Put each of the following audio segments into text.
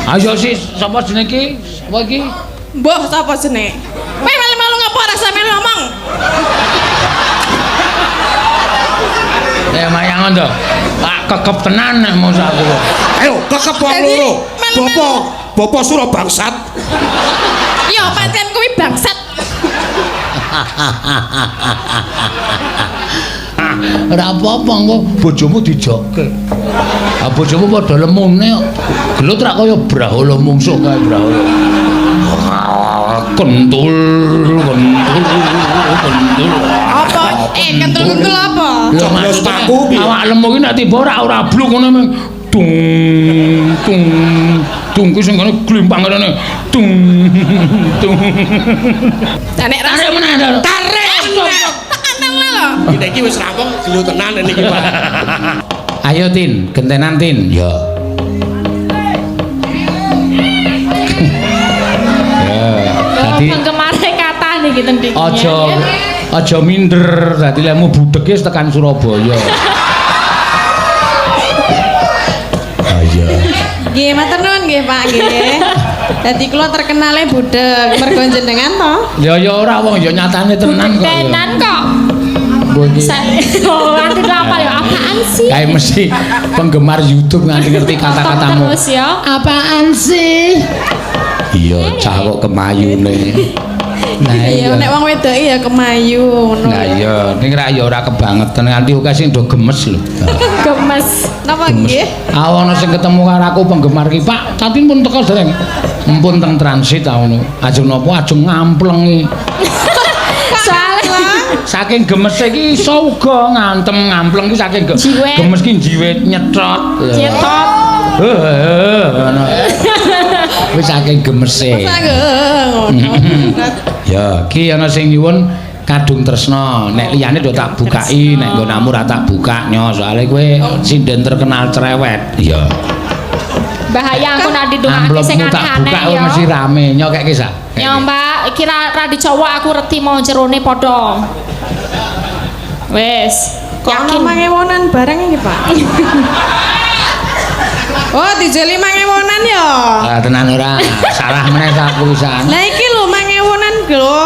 Ayo sih sapa jenenge iki? Sapa iki? Mbah sapa jenenge? Kowe melu-melu ngapa rasa melu ngomong? Ya mayang to. Tak kekep tenan nek mos aku. Ayo kekep wong loro. Bapak Sura bangsat. Yo pancen kuwi bangsat. Ora apa-apa engko bojomu dijokke. Ah bojomu padha lemune kok. Gelut ra kaya Brahala mungsuh kae Brahala. Kentul. Apa? Kentul-kentul apa? Ya maksudku awak lemu ki nek tiba ora bluk ngono meng tung ku sing ngene glimpang ngene tung. Nek rasa meneh tarik. Tekan lho. Iki wis rampung gelo tenan niki Pak. Ayo Tin, gentenan Tin. Ya. Dadi penggemare kata niki teng iki. Aja minder, dadi lemu budhek wis tekan Surabaya. Ayo. Nggih, matur nuwun nggih Pak nggih. Dadi kula terkenale budhek mergo jenengan to. Ya ora wong ya nyatane tenan kok. Tenan kok. Oh, ngerti apa ya? Apaan sih? Kayak mesti penggemar YouTube nganti ngerti kata-katamu. Terus ya. Apaan sih? Iya, cah kok kemayune. Nah iya nek wong wedok ya kemayu ngono. Nah iya, ning ra ya ora kebangetan nganti oke sing do gemes lho. Gemes. Napa nggih? Ana sing ketemu karo aku penggemar ki, Pak, tapi pun teko dereng. Mumpun teng transit ta ngono. Ajeng napa ajeng ngamplengi. Saking gemes iki iso uga ngantem ngampleng ki saking gemes ki jiwet nyetrot. Nyetrot. Wis saking gemese. Ya, ki ana sing nyuwun kadung tresna. Nek liyane do tak bukai, nek nggonamu ra tak buka nyo, soalé kowe sinden terkenal cerewet. Ya. Bahaya aku nak didongake sing aneh-aneh ya. Buka mesti rame, nyokeke sak. Ya Mbak, kira ra dicowok aku reti mau jerone padha. Wes, yakin mangewonan bareng iki, Pak. Oh, dijeli mangewonan ya. Ah, tenan ora. Salah meneh aku pisan. Lah iki lho mangewonan lho.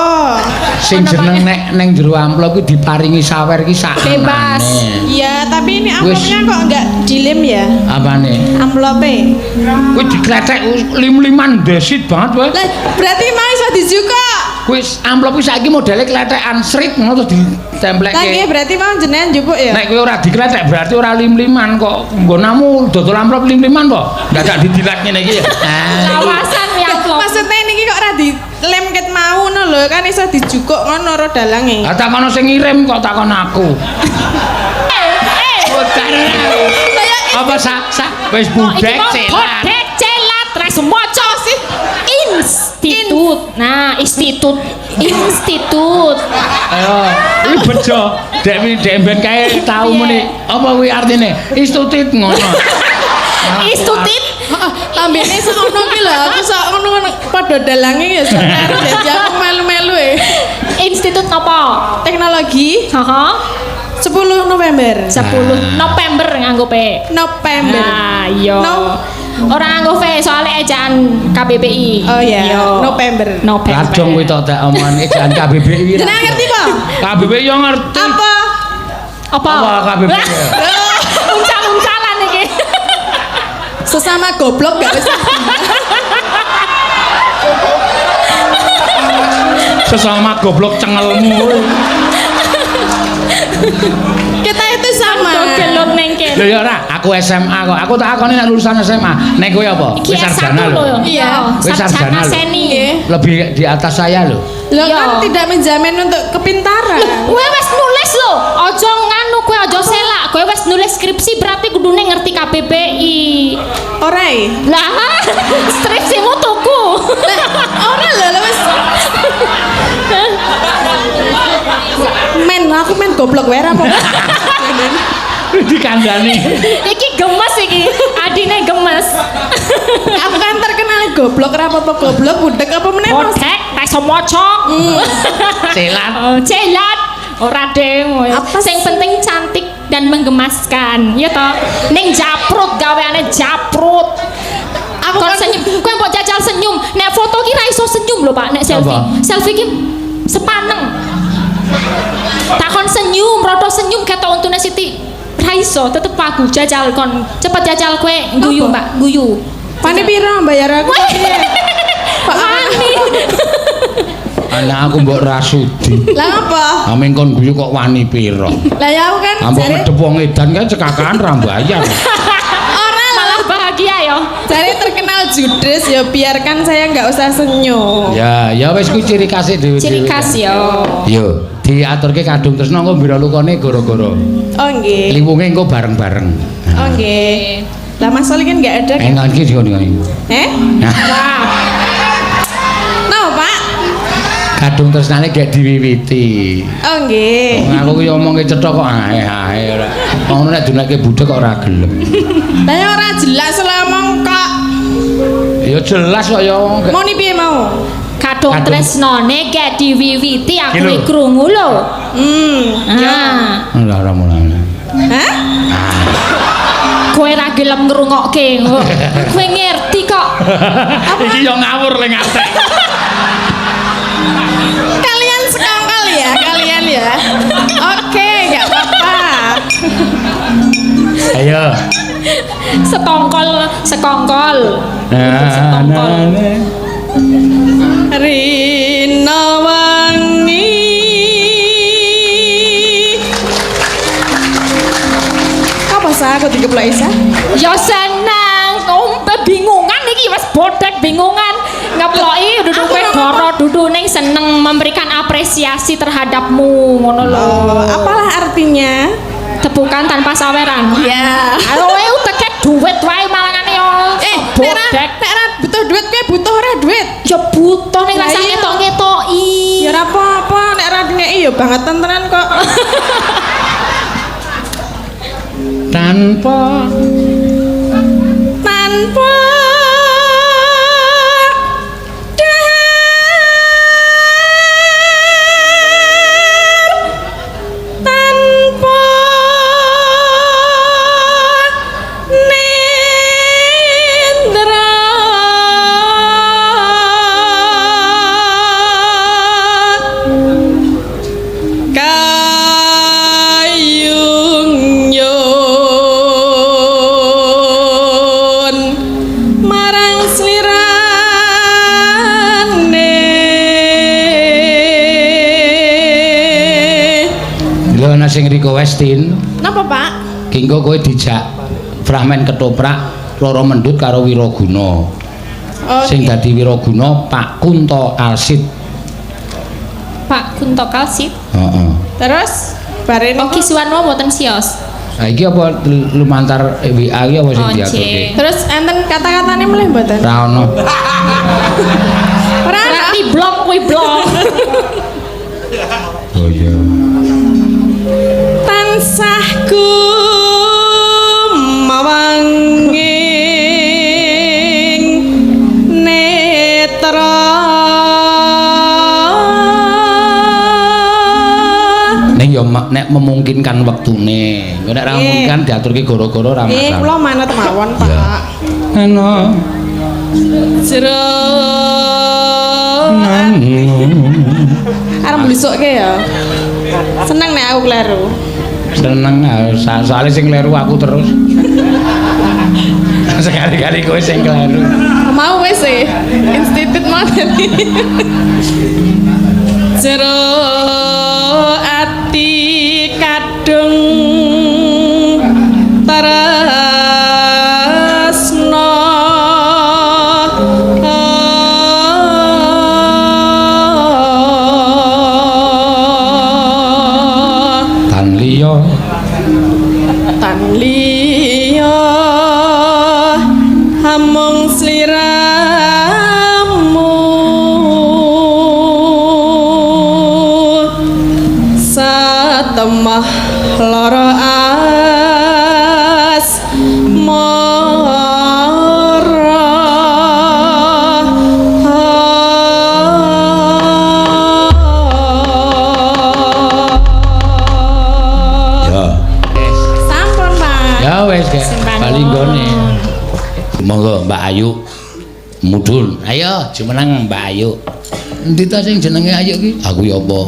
Sing jeneng nek ning jero amplop ki diparingi sawer ki sak. Bebas. Iya, tapi ini amplopnya kok enggak dilem ya? Apane? Amplope. Kuwi dikletek lim-liman desit banget kowe. Lah, berarti mau iso dijuka. Wis amplop ki saiki modele kletekan srit ngono terus ditemplekke. Lah nggih berarti mau jenengan njupuk ya. Nek kowe ora dikletek berarti ora lim-liman kok. Nggonamu dodol amplop lim-liman kok. Dadak didilak ngene iki ya. Lawasan ya amplop. Maksudnya niki kok ora dilem ket mau ngono lho, kan iso dijukuk ngono ro dalange. Ah takono sing ngirim kok takon aku. Apa wis budek celat. Budek celat res maca sih. Institut. Nah, institut. Ayo, iki bejo. Dek ben kae tau muni. Apa kuwi artine? Institut ngono. Istutit. Tambene sekono ki lho, aku sak ngono padha dalange ya senar dadi aku melu-melu e. Institut napa? Teknologi. Heeh. 10 November. 10 November nganggo P. November. Nah, iya. Ora nganggo V soalnya ejaan KBBI. Oh iya, November. Kadang kowe tok tak omongane ejaan KBBI. Jenengan ngerti po? KBBI yo ngerti. Apa? Apa KBBI? Uncal-uncalan iki. Sesama goblok gak bisa. Sesama goblok cengelmu. Kita itu sama. Gelung neng kene. Lho ya ora, aku SMA kok. Aku tak akoni nek lulusan SMA. Nek kowe apa? Wis sarjana lho. Iya, Wis sarjana lho. seni. Lebih di atas saya lho. Lo kan tidak menjamin untuk kepintaran. Kowe wis nulis lho. Aja nganu kowe aja selak. Kowe wis nulis skripsi berarti kudune ngerti KBBI. Ora e. Lah, skripsimu tuku. Ora lho wis. Aku men goblok wae apa. Dikandani. Iki gemes iki. Adine gemes. Aku kan terkenal goblok ora apa-apa goblok budek apa meneh Mas. Budek iso maca. Celat. Celat. Ora deng. Sing penting cantik dan menggemaskan. Ya toh. Ning japrut gaweane japrut. Aku kon kan senyum kowe mbok jajal senyum nek foto ki ra iso senyum lho Pak nek selfie Apa? selfie ki sepaneng takon senyum rodo senyum ketok untune Siti ra iso tetep aku jajal kon cepet jajal kowe guyu Apa? Mbak guyu Pani piro bayar aku? Pak wani Anak aku mbok rasudi. Lah apa? Amin kon guyu kok wani pira? Lah ya aku kan Ambok jare ngedep wong edan kan cekakan ra bayar. ora lah. malah bahagia ya Jare terkenal judes ya biarkan saya nggak usah senyum. Ya, ya wis kuwi ciri khas dhewe. ciri khas ya Yo, diaturke kadung tresna engko mbira lukane gara-gara Oh nggih. liwunge engko bareng-bareng. Oh nggih. Lah Mas Oli kan nggak ada kan? Engan iki ngene. Nah, Pak? Kadung tresnane gak diwiwiti. Oh nggih. Wong aku ki omongke cetha kok ae ora. Ngono nek dunake budhe kok ora gelem. Lah ya ora jelas lah omong kok. Ya jelas kok ya wong. Mau ni piye mau? kadung Kadung. tresnane gak diwiwiti aku Iki lho. krungu lho Ya. Lah ora mulane. Hah? kowe ra gelem ngrungokke kowe ngerti kok Iki yo ngawur le ngatek. Kalian sekongkol ya, kalian ya. Oke, nggak apa-apa. Ayo. sekongkol Rina wangi. Apa sah aku dikeplok Isa? ya seneng ompe bingungan iki wis bodek bingungan ngeploki duduk kowe doro dudu ning seneng memberikan apresiasi terhadapmu ngono lho Oh, apalah artinya? tepukan tanpa saweran Ya. ayo kowe uteke duit wae malangane yo bodek nek ra butuh duit kowe butuh ora duit. ya butuh ning Lah rasa iya. ketok-ketoki Ya ora apa-apa, nek ra ngeki ya bangetan tenan kok. Tanpa Tanpa tanpa nendra kayung yun marang slirane. lho ana sing request Tin. Napa, Pak? Kengko kowe dijak Fragmen ketoprak Loro Mendut karo Wiraguna. Oh, Sing dadi Wiraguna Pak Kunto Alsid. Pak Kunto Kalsit Heeh. terus bareng Oki Suwarno mboten sios Lah iki apa lumantar WA iki apa sing Oh, diaturke? cek. terus enten kata-katane mulai mboten? Ra ono. Ora ana. berarti blok kuwi blok Oh iya. Tansah mawanging netra Ning yo nek memungkinkan wektune. Nek ra memungkinkan diaturke gara-gara ra masalah. kula manut mawon, Pak. Ana Jero arep blusukke ya. Seneng nek aku kleru. seneng soalnya sing kleru aku terus. Sekali-kali kowe sing kleru. Mau wis e. Institut modern. Jero ati kadung tarasna Tan liya tan liya hamung sliramu Mudhun. Ayo jumeneng Mbak Ayu. Endi ta sing jenenge Ayu ki? Aku ya apa?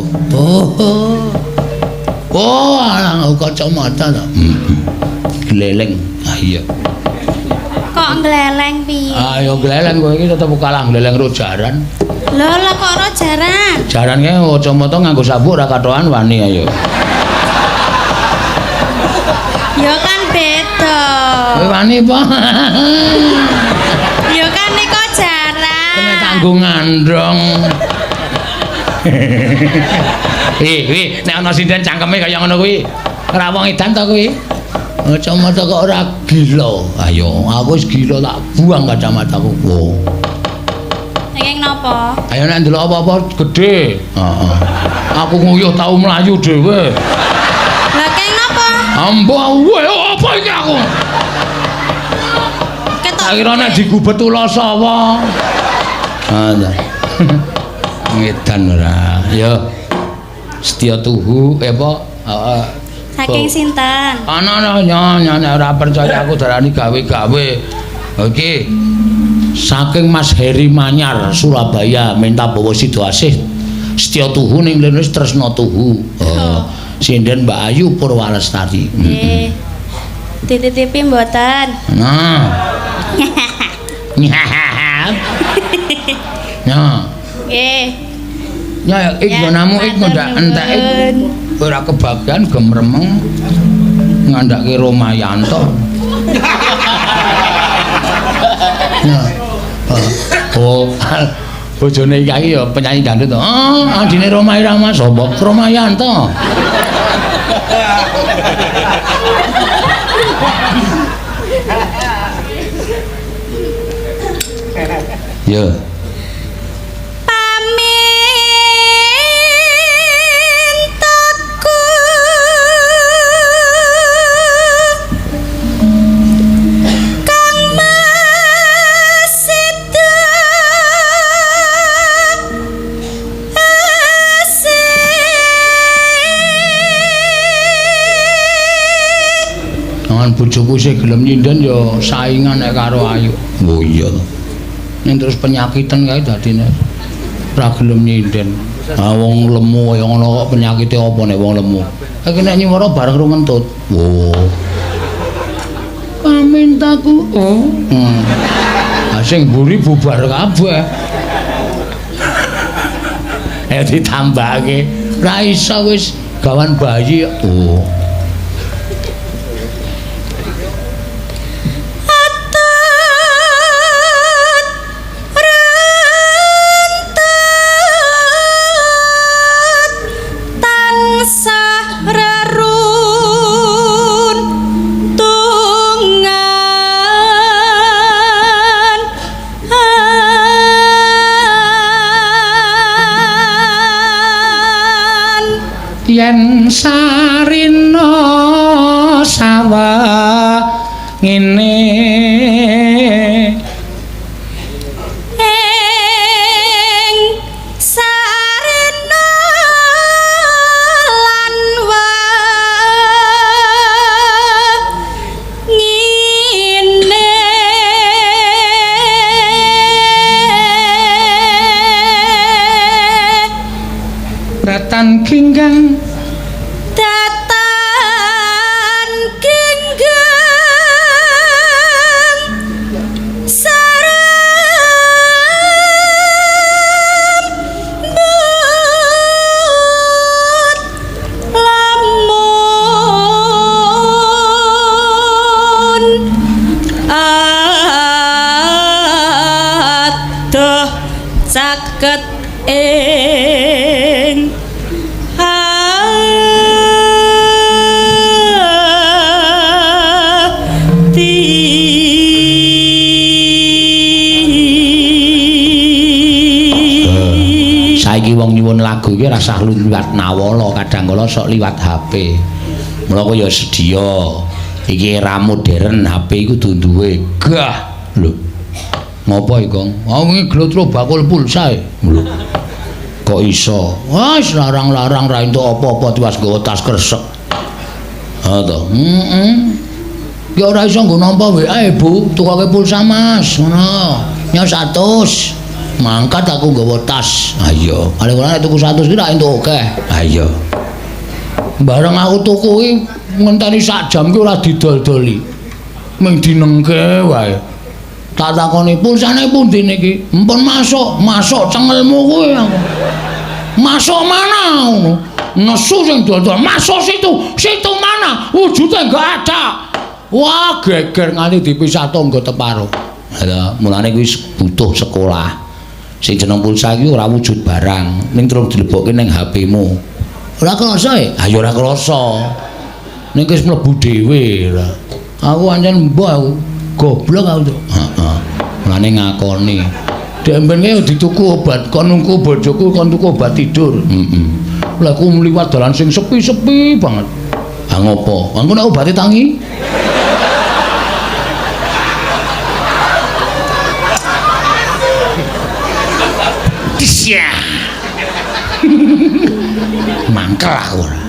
Oh, alah kacamata ta. Gleleng. Ah iya. Kok gleleng piye? Ayo gleleng kowe iki tetep kalah gleleng ro jaran. Lho lah kok ora jaran? Jaran ki kacamata nganggo sabuk ora katokan wani ayo. Ya kan beda. Kowe wani apa? Ya kan niku jaran. Kena tanggung ngandrong. Nek ana sinden cangkeme kaya ngono kuwi. Ora wong edan to kuwi. Kacamata kok ora gila. Ayo, aku wis gila tak buang kacamataku. Oh. Saking napa? Ayo nek ndelok apa-apa gedhe. Heeh. Aku nguyuh tau mlayu dhewe. Lah keng napa? Ambo wae apa iki aku? Ketok. Tak kira nek digubet ula sawa. Ah. Ngedan ora. Ya. Setia tuhu apa? Heeh. Saking sinten? Ana nek ora percaya aku darani gawe-gawe. Oke. Saking Mas Heri Manyar Surabaya minta bawa Sidoasih Setia tuhu ning mrene tresna tuhu. Sinden Mbak Ayu Purwalestari. Nggih. Dititipi mboten? Nah. Nah. Nggih. Ya ik namu ik ndak entek ora kebagian gemremeng ngandhake Romayanto. Nah. Oh, bojone iki ya penyanyi dangdut to. Oh, adine Roma Irama sapa? Romayanto. Ya. Bojoku sing gelem nyinden ya saingan nek karo Ayu. Oh iya to. Ning terus penyakitan kae dadine ora gelem nyinden. Ah wong lemu kaya ngono kok penyakite apa nek wong lemu. Iki nek nyuwara bareng ro ngentut. Oh. Pamintaku. Oh. Ah sing mburi bubar kabeh. Ditambahke ra iso wis gawan bayi. Oh. Yen sarina sawa ngene ing sarina lan ngene ratan kinggang caket ing ati saiki wong nyuwun lagu iki rasah liwat nawala kadang kala sok liwat HP. Mula kok ya sedia. Iki era modern HP iku duwe gah lho. Ngopo iki, Kong? Ah wingi glotro bakul pulsa e. Lho. Kok iso? Wis larang-larang ra entuk apa-apa tiwas nggawa tas kresek. Ha to. Ya ora iso nggo nampa WA, Bu. Tukake pulsa, Mas. Ngono. Nyo 100. Mangkat aku nggawa tas. Ha iya. Paling ora tuku 100 ki tak entuk akeh. Ha iya. Bareng aku tuku ki ngenteni sak jam ki ora didol-doli. Ming dinengke wae. Tak takoni pulsane pundi niki? Mpun masuk cengelmu kuwi aku. Masuk mana ngono? Nesu sing dodol, masuk situ mana? Wujude enggak ada. Wah, geger nganti dipisah tangga teparo. Lha mulane kuwi butuh sekolah. Sing jeneng pulsa iki ora wujud barang, ning terus dilebokke ning HP-mu. Ora krasa e? Ha ya ora krasa. Ning wis mlebu dhewe. Aku pancen mbah aku goblok aku. Heeh. Mulane ngakoni. Dek mbenke dituku obat, kon nunggu bojoku kon tuku obat tidur. Heeh. Lah aku mliwat dalan sing sepi-sepi banget. Ha ngopo? Engko nek obate tangi? Tisya. Mangkel aku ora.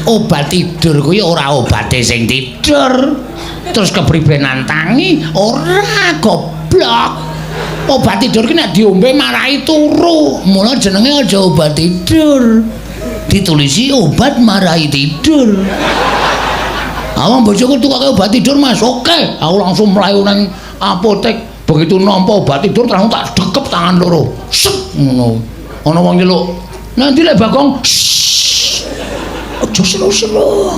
Obat tidur kuwi ora obate sing tidur. Terus kepribenan tangi ora goblok. Obat tidur ki nek diombe marahi turu. Mula jenenge aja obat tidur. Ditulisi obat marahi tidur. Awang bojoku tukake obat tidur, Mas. Oke, aku langsung mlayu nang apotek. Begitu nampa obat tidur langsung tak dekep tangan loro. Set ngono. Ana wong nyeluk. Nanti lek Bagong. Aja selo-selo.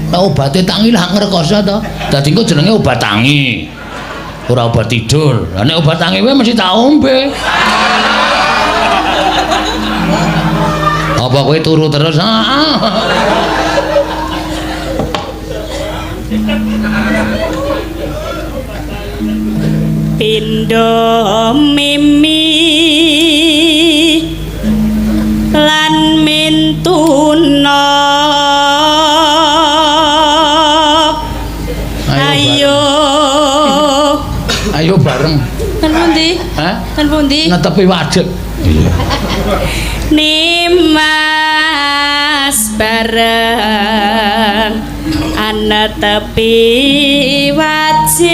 Lah obate tangi lah ngrekoso to. Dadi engko jenenge obat tangi. Ora obat tidur. Lah nek obat tangi wae mesti tak ombe. Apa kowe turu terus? Pindho mimi lan mintuna. Ayo bareng. Kan pundi? Hah? Kan pundi? Netepi wadeg. Iya. Nimas bareng ana tepi wajib.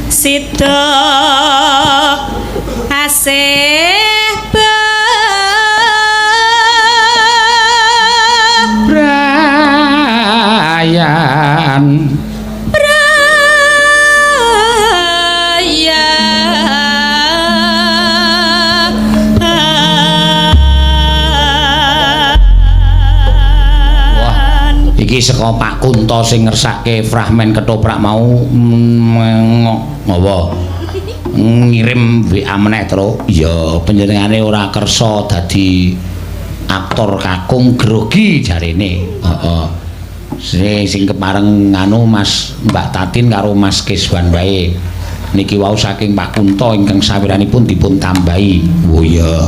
Sida asih Brayan. Iki saka Pak Kunto sing ngersake fragmen ketoprak mau ngopo ngirim WA meneh terus ya panjenengane ora kersa dadi aktor kakung grogi jarene. Heeh. Sing kepareng anu Mas Mbak Tatin karo Mas Kiswan wae. Niki wau saking Pak Kunto ingkang sawiranipun dipun tambahi. Oh iya.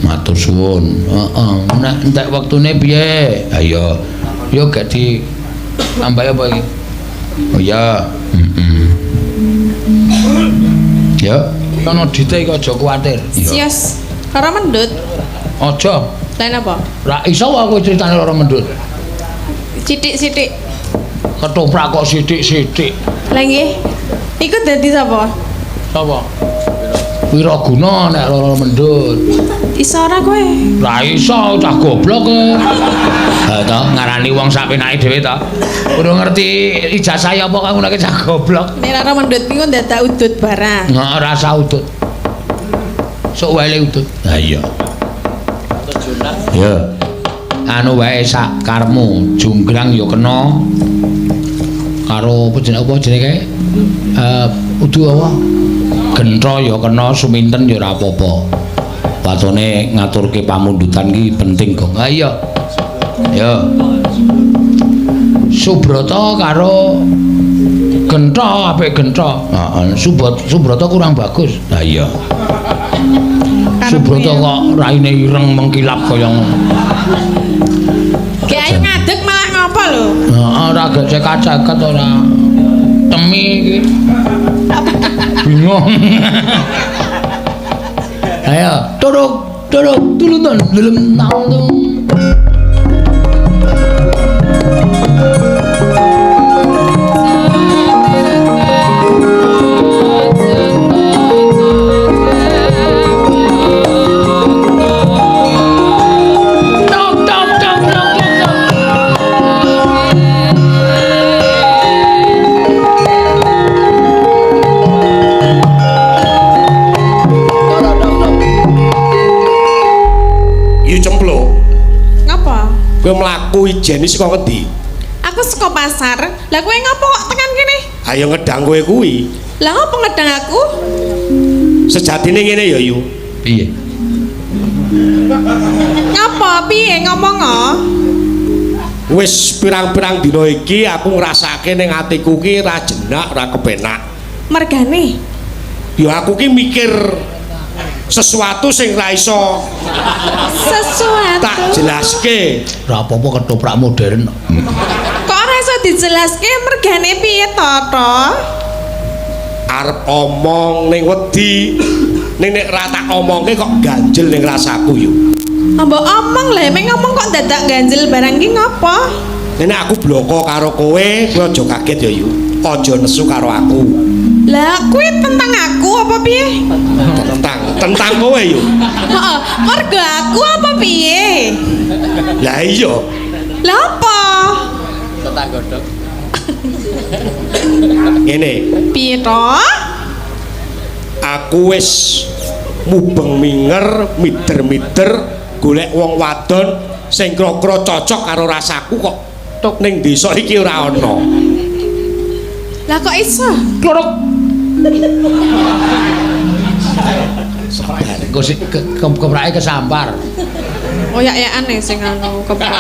Matur suwun. Heeh. Nek entek wektune piye? Ayo. Yo gak di tambahi apa iki? Oh iya. Ya, kono dite iki aja kuwatir. Sios. Karo mendut. Aja. Lain apa? Ra iso aku critane ora mendut. Sithik-sithik. Ketoprak kok sithik-sithik. Lah nggih. Iku dadi sapa? Sapa? Wiraguna nek ora mendut. Iso ora kowe? Ra iso cah goblok kowe. Ha to ngarani wong sak penake dhewe to. Urung ngerti ijazah apa kang ngene cah goblok. Nek ora mendut niku dadak udut barang. Nggak rasa udut. Sok wae udut. Ha iya. Ya. Anu wae sak karmu, junggrang ya kena. Karo apa jenenge kae? Udu apa? Gentro ya kena, suminten ya ora apa-apa. Watone ngaturke pamundutan ki penting kok. Ha iya. Ya. Subrata karo Gentro apik Gentro. Heeh, Subrata kurang bagus. Ha iya. Subrata kok raine ireng mengkilap kaya ngono. Ki ayo ngadeg malah ngapa lho? Heeh, ora gecek-geceket ora. Temi iki. Bingung. Ayo, turuk, tulunton, delem taun. lampu ijen iki saka ngendi? Aku saka pasar. Lah kowe ngopo kok tekan kene? Ayo ngedang kowe kuwi. Lah ngopo ngedang aku? Sejatine ngene ya Yu. Piye? Ngapa piye ngomong Wis pirang-pirang dina iki aku ngrasake ning atiku ki ra jenak, ra kepenak. Mergane? Ya aku ki mikir sesuatu sing ra iso Sesuatu. tak jelaske. Ora apa-apa ketoprak modern. Kok ora iso dijelaske mergane piye to? Arep omong ning wedi. Ning nek ra tak omongke kok ganjel ning rasaku yo. Mbok omong lah, emang ngomong kok dadak ganjel barang ki ngapa? Nek aku bloko karo kowe aja kaget ya Yu. Aja nesu karo aku. Lah kuwi tentang aku apa piye? Tentang kowe Yu. Heeh, mergo aku apa piye? Lah iya. Lah apa? Tentang godhog. Ngene, Piye to? aku wis mubeng minger, mider-mider golek wong wadon sing kira-kira cocok karo rasaku kok tok ning desa iki ora ana. Lah kok iso? Klorok. Engko sik keprake kesampar. Oyak-oyakan sing anu keprak.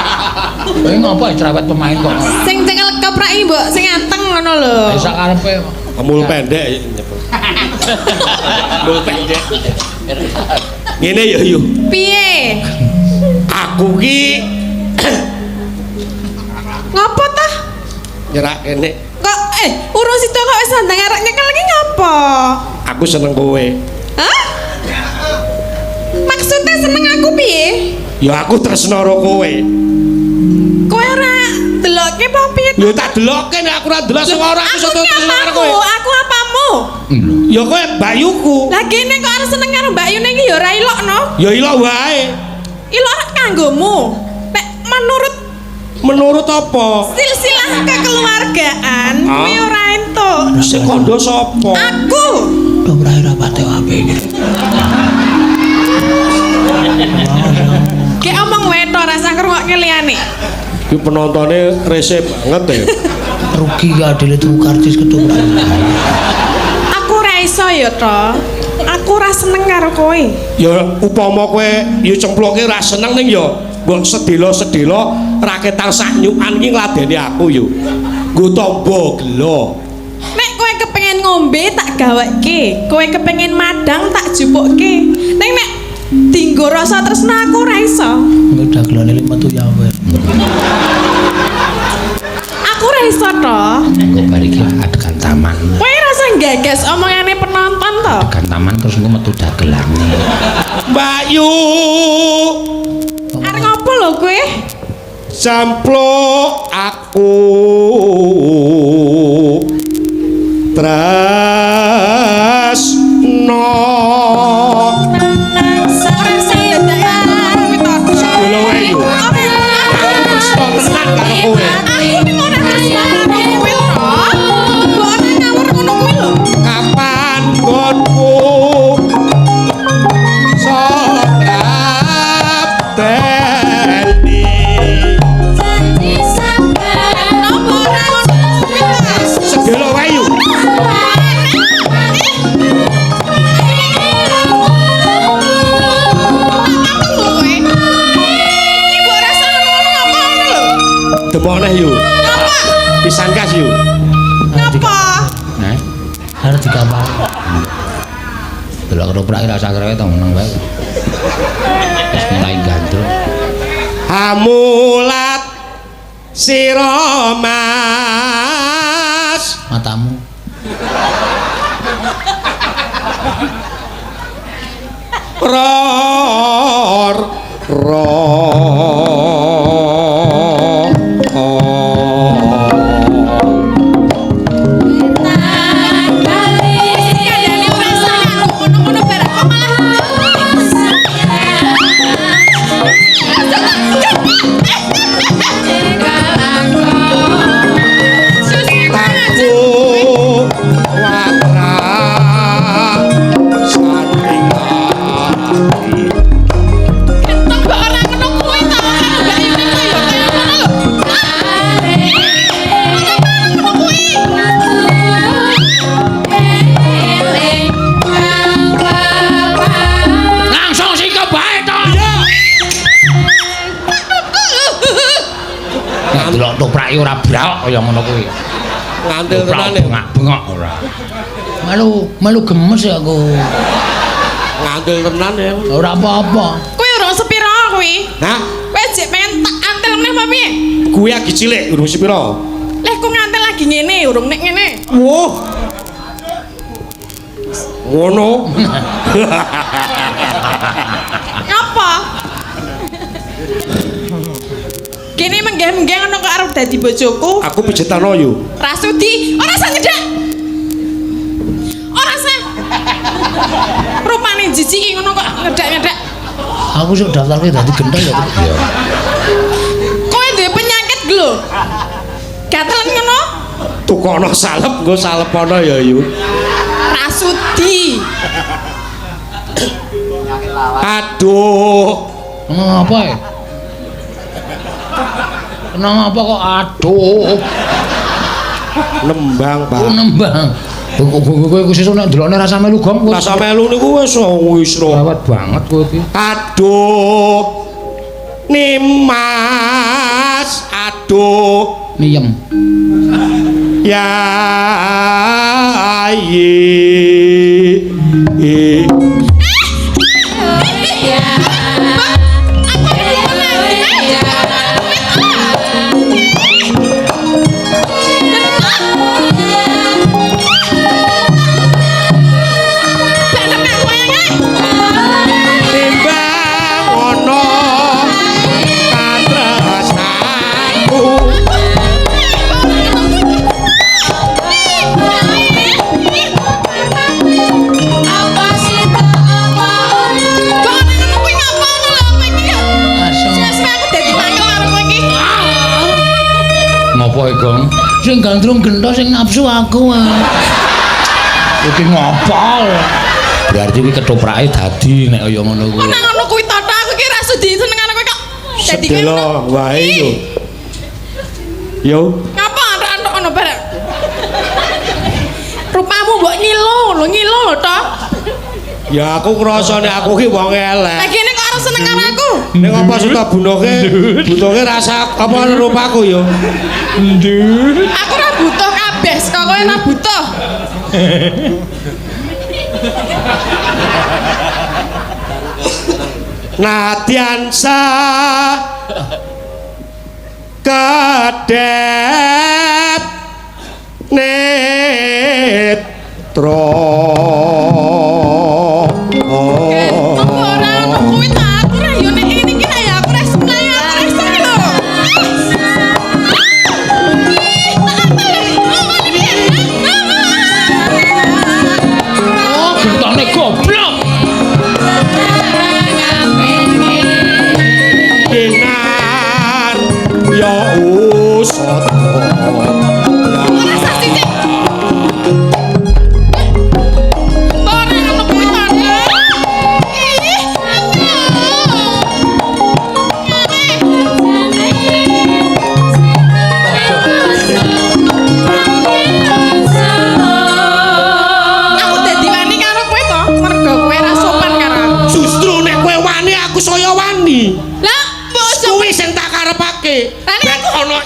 Kowe ngopo cerewet pemain kok. Sing cekel keprak iki mbok sing anteng ngono lho. Wis sakarepe. Mul pendek. Mul pendek. Ngene ya Yu. Piye? Aku ki Ngopo ta? nyerak kene. Kok urus itu kok wis sandang arek nyekel lagi ngopo? Aku seneng kowe. Hah? Maksudnya seneng aku piye? Ya aku tresno karo kowe. Kowe ora delokke apa piye? Ya tak delokke nek aku ora delok sing ora aku iso tresno karo kowe. Aku apamu? Ya kowe Bayuku. Lah kene kok arep seneng karo Mbak Yune iki ya ora ilokno. Ya ilok wae. Ilok ora kanggomu. Nek Menurut apa? silsilah kekeluargaan kuwi ora entuk. Sing kandha sapa? Aku. Dobrahe rapate apik iki. Ki omong wae to rasa ngrungokke liyane. Ki penontone rese banget ya. Rugi ya adile tuku karcis ketoprak. Aku ora iso ya to. Aku ora seneng karo kowe. Ya upama kowe ya cemploke ra seneng ning ya mbok sedelo-sedelo raketan sak nyukan iki ngladeni aku yo. Nggo tombo gelo. Nek kowe kepengin ngombe tak gaweke, kowe kepengin madang tak jupukke. Nek dinggo rasa tresna aku ora iso. Udah gelone metu ya wae. Aku ora iso to. Engko bar iki adegan taman. Kowe rasa gagas omongane penonton to. Adegan taman terus engko metu dagelane. Mbak Yu. Arep ngopo lho kowe? Camplok aku tresno. Ora saya dadak Lho wae yo. Aku mesti tenan karo kowe. Aku ning ora tresna karo kowe to. Mbok ora ngawur ngono kuwi lho. Kapan gonku sorap teni. Nopo ora ngono kuwi to. Sedelo wae yo. Demone yo. Pisan kas yo. Napa? Nah, harus digambar. Delok ketoprak iki rasa krewet to meneng wae. Wis mulai gandrung. Hamulat sira Mas. Matamu. Kandhane perasaan ngono-ngono barang kok Taku watra sanding ati. Kentok kok ora ngono kuwi delok toprake ora braok kaya ngono kuwi. Ngantil tenan ya. Bengok ora. Melu gemes ya aku. Ngantil tenan ya. Ora apa-apa. Kuwi urung sepira kuwi. Hah? Kowe jek pengen tak antel meneh apa piye? Kuwi lagi cilik urung sepira. Leh kok ngantel lagi ngene, urung nek ngene. Woh. Ngono. Ngapa? Kene menggeh-menggeh ngono kok arep dadi bojoku. Aku pijetan yo. Rasudi, ora usah nyedak. Ora usah. Rupane jijiki ngono kok nyedak-nyedak. Aku sok daftarke dadi gendeng ya. Iya. Kowe duwe penyakit lho. Gatelan ngono? Tukono salep nggo salepono ya yu. Rasudi. Aduh. Apa ya? Kenapa kok aduh? Nembang, Pak. Nembang. Kowe sesuk nek ndelokne rasa melu gong. Rasa melu niku wis Gawat banget kowe iki. Aduh. Nimas, aduh. Niyem. Ya Gong sing gandrung gento sing nafsu aku iki ngopol berarti iki ketoprake dadi nek kaya ngono kuwi nek ngono kuwi tata aku iki ra sudi senengane kowe kok dadi sedelo wae yo yo ngapa antuk ngono bareng rupamu mbok ngilo lho to ya aku ngrasa nek aku ki wong elek lagi ini kok arep seneng karo aku nek apa suka butuhe rasa apa rupaku yo aku ora butuh kabeh kok kowe ora butuh nadyan sa kadep netro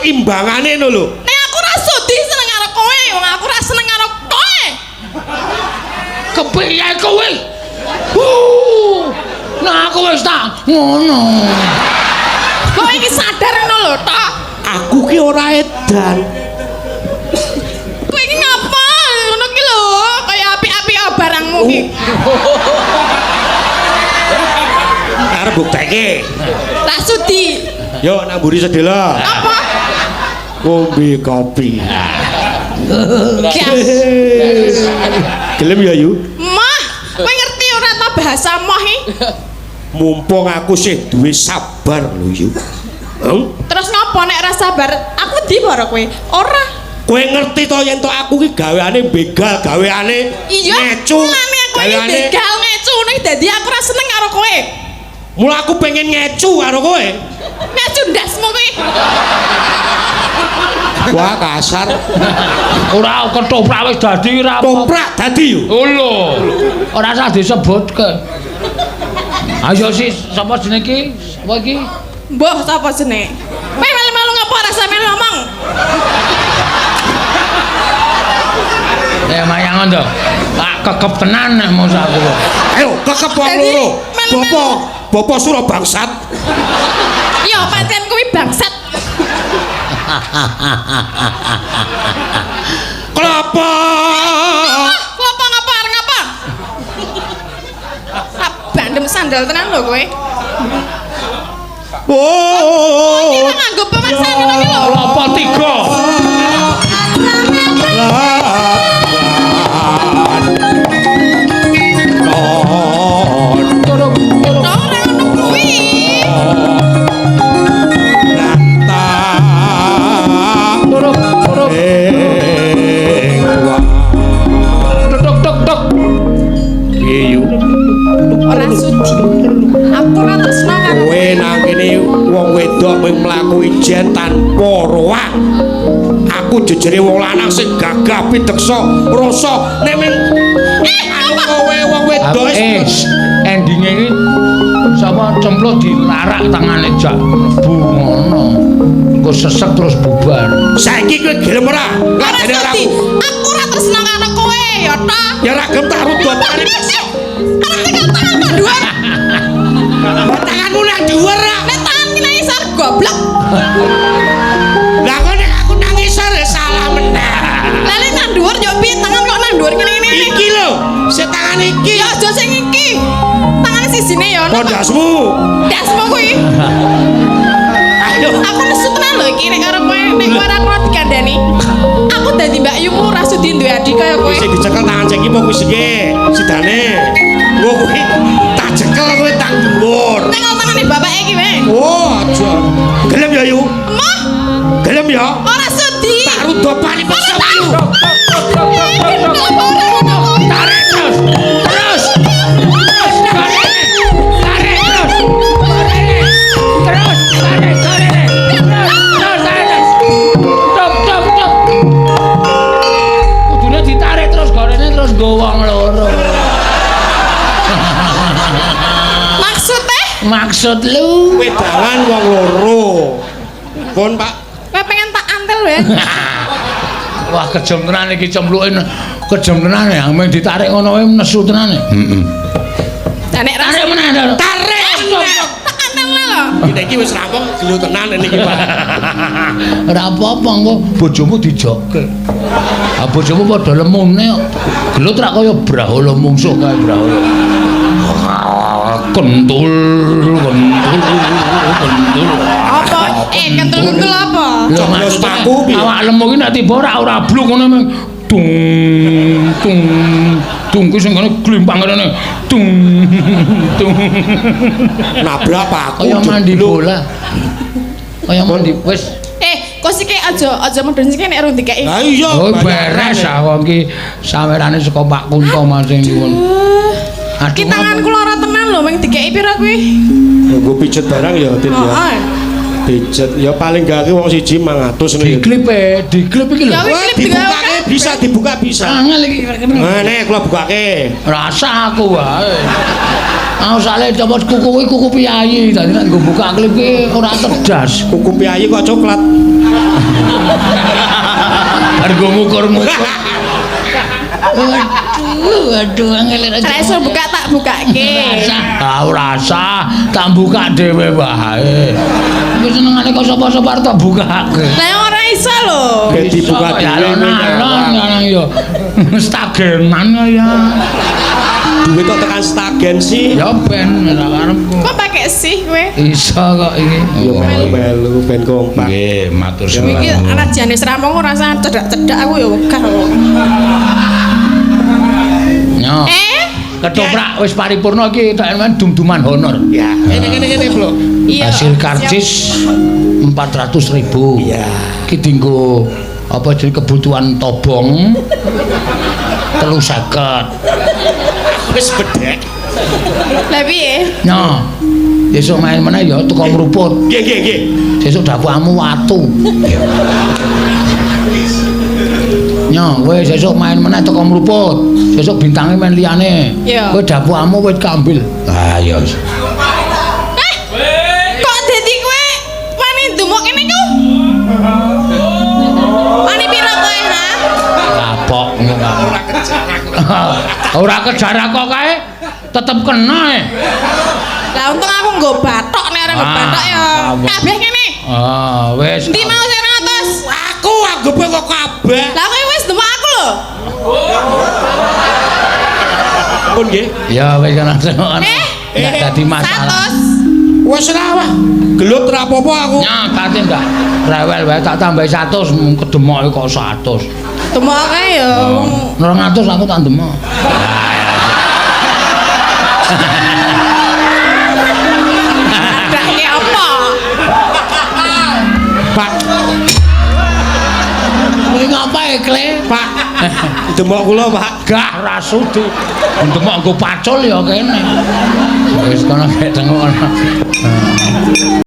imbangane lho lho. Nek aku ra sudi seneng karo kowe, wong aku ra seneng karo kowe. Kepiye kowe? Nah aku wis tak ngono. Kowe iki sadar ngono lho, tok. Aku ki ora edan. Kowe iki ngapa? Ngono ki lho, kaya apik-apik barangmu ki. Arep bukteke. Ra sudi. Yo nang mburi sedela. Apa? Ngombe kopi. Gelem ya yu? Mah, kowe ngerti ora ta bahasa moh iki? Mumpung aku sih duwe sabar lho yu. Terus ngopo nek ra sabar? Aku di bara kowe. Ora. Kowe ngerti to yen to aku ki gaweane begal, gaweane ngecu. Iya, aku iki begal ngecu nek dadi aku ra seneng karo kowe. Mula aku pengen ngecu karo kowe. Ngecu ndasmu kowe. Wah kasar. Ora ketoprak wis dadi ra. Toprak dadi yo. Oh lho. Ora usah disebutke. Ayo sih sapa jenenge iki? Sapa iki? Mbah sapa jenenge? Kowe malu-malu ngapa rasa men ngomong. Mayangan to. Tak kekep tenan nek mos aku. Ayo kekep wong loro. Bapak Sura bangsat. Iya, pancen kuwi bangsat. Kelapa. Kelapa ngapa areng apa? Bandem sandal tenan lho kowe. Oh. Iki nganggo pemasan ngono iki lho. Kelapa 3. Ora sudi. Aku ora tresno karo Kowe nang kene wong wedok mung mlaku ijen tanpa roak. Aku jejere wong lanang sing gagah pideksa rasa nek mung kowe wong wedok endinge iki sapa cempluk dilarak tangane jak mlebu ngono. Engko sesek terus bubar. Saiki kowe gelem ora? ora sudi. Aku ora tresno karo kowe, ya ta? Ya ra gelem tak rudot mari. Ora tekan tangan kok dhuwur. Tanganmu nang dhuwur ra. Nek tangan ki nang isor goblok. Lah kok nek aku nang isor ya salah meneh. Lah nek nang dhuwur yo piye tangan kok nang dhuwur ngene-ngene. Iki lho, sing tangan iki. Ya aja sing iki. Tangane sisine ya. Pondasmu. Dasmu kuwi. Ayo. Aku nesu tenan lho iki nek karo kowe nek kowe ora kuat dikandani. Aku dadi Mbak Yumu ora sudi duwe adik kaya kowe. Sing dicekel tangan sing iki apa kuwi sing sidane. Nggo kuwi tak cekel kowe tak dhuwur. Nek tangane bapak iki wae. Oh, aja. Gelem ya yu? Emah, Gelem ya? ora sudi. Tak rudopani paksa yu. Tarik terus. Terus. Tarik terus. Terus. Tarik. Stop. Kudune ditarik terus gorene terus nggo wong loro. Maksud lu Wedangan wong loro. Pun, Pak. Kowe pengen tak antel wae. wah kejem tenan iki cemluke kejem tenan ya mung ditarik ngono wae nesu tenan. Heeh. Lah nek Tarik meneh. Tarik. tak antel lho. Iki wis rampung gelu tenan niki, Pak. Ora apa-apa engko bojomu dijokke. Ah bojomu padha lemune kok. Gelut ra kaya brahala mungsuh kae brahala. Kentul. Apa? Kentul-kentul apa? Lho Coblos paku piye? awak lemu ki nek tiba ora bluk ngono meng tung ku sing ngene glimpang ngene tung. Nabrak paku. Kaya mandi jeblok. bola. Kaya mandi wis. Kok sik aja medun sik nek urung dikeki. Lah iya. Oh bayaran beres ya. ah wong ki sawerane saka Pak Kunto Mas sing nyuwun. Ki tanganku lara tenan lho meng dikeki pira kuwi? Nggo pijet barang ya, Dit ya. Heeh. Pijet ya paling gak ki wong siji 500 Di klip iki lho. Ya wis Wah, klip dibukake bisa dibuka bisa. Angel iki. Nah, nek kula bukake. Rasa aku wae. Aku sale coba kuku piyayi dadi nek nggo buka klip ki ora cerdas. Kuku piyayi kok coklat. Argo ngukur-ngukur. Waduh angel ra. Nek iso buka tak bukake. Rasa tak buka dhewe wae. Iki senengane kok sapa-sapa tak bukake. Lah ora iso lho. Ben dibuka Ya dhewe. alon-alon ya. Stagenan ya. Duit kok tekan stagen sih. Ya ben ora karepku. Kok pakai sih kowe? Iso kok iki. Ya melu ben kompak. Nggih, matur Iki suwun. anak jane serampung ora usah cedak-cedak aku ya wegah kok. Nyo. Ketoprak wis paripurna iki tak men dum-duman honor. Ya, ngene Bro. Iya. Hasil karcis 400.000. Iya. Iki dienggo apa jeneng kebutuhan tobong 350. Wis bedhek. Lah piye? Nyo. Besok main meneh ya teko ngruput. Nggih. Sesuk dapurmu watu. Nyo, kowe sesuk main meneh teko mruput. Sesuk bintange main liyane. Iya. Kowe dapurmu wis kambil. Ah ya. Kok dadi kowe wani ndumuk kene ku? Ora kejar kok kae tetep kena. Lah untung aku nggo bathok nek ora nggo bathok ya. Kabeh ngene. Wis. Ndi mau 100? Aku anggepe kok kabeh. Lah kowe wis demok aku lho. Pun nggih. Ya wis kana ngono. Enggak dadi masalah. 100. Wis ora wah. Gelut ora apa-apa aku. Nyakate ndak rewel wae tak tambahi 100 mung kedemoke kok 100. Demok kae ya. 200 aku tak demok. Adake apa? Pak, Kowe ngapa ekle? Pak. Demok kula, Pak. Gah ra sudi. Demok nggo pacul ya kene. Wis kono gek tengok.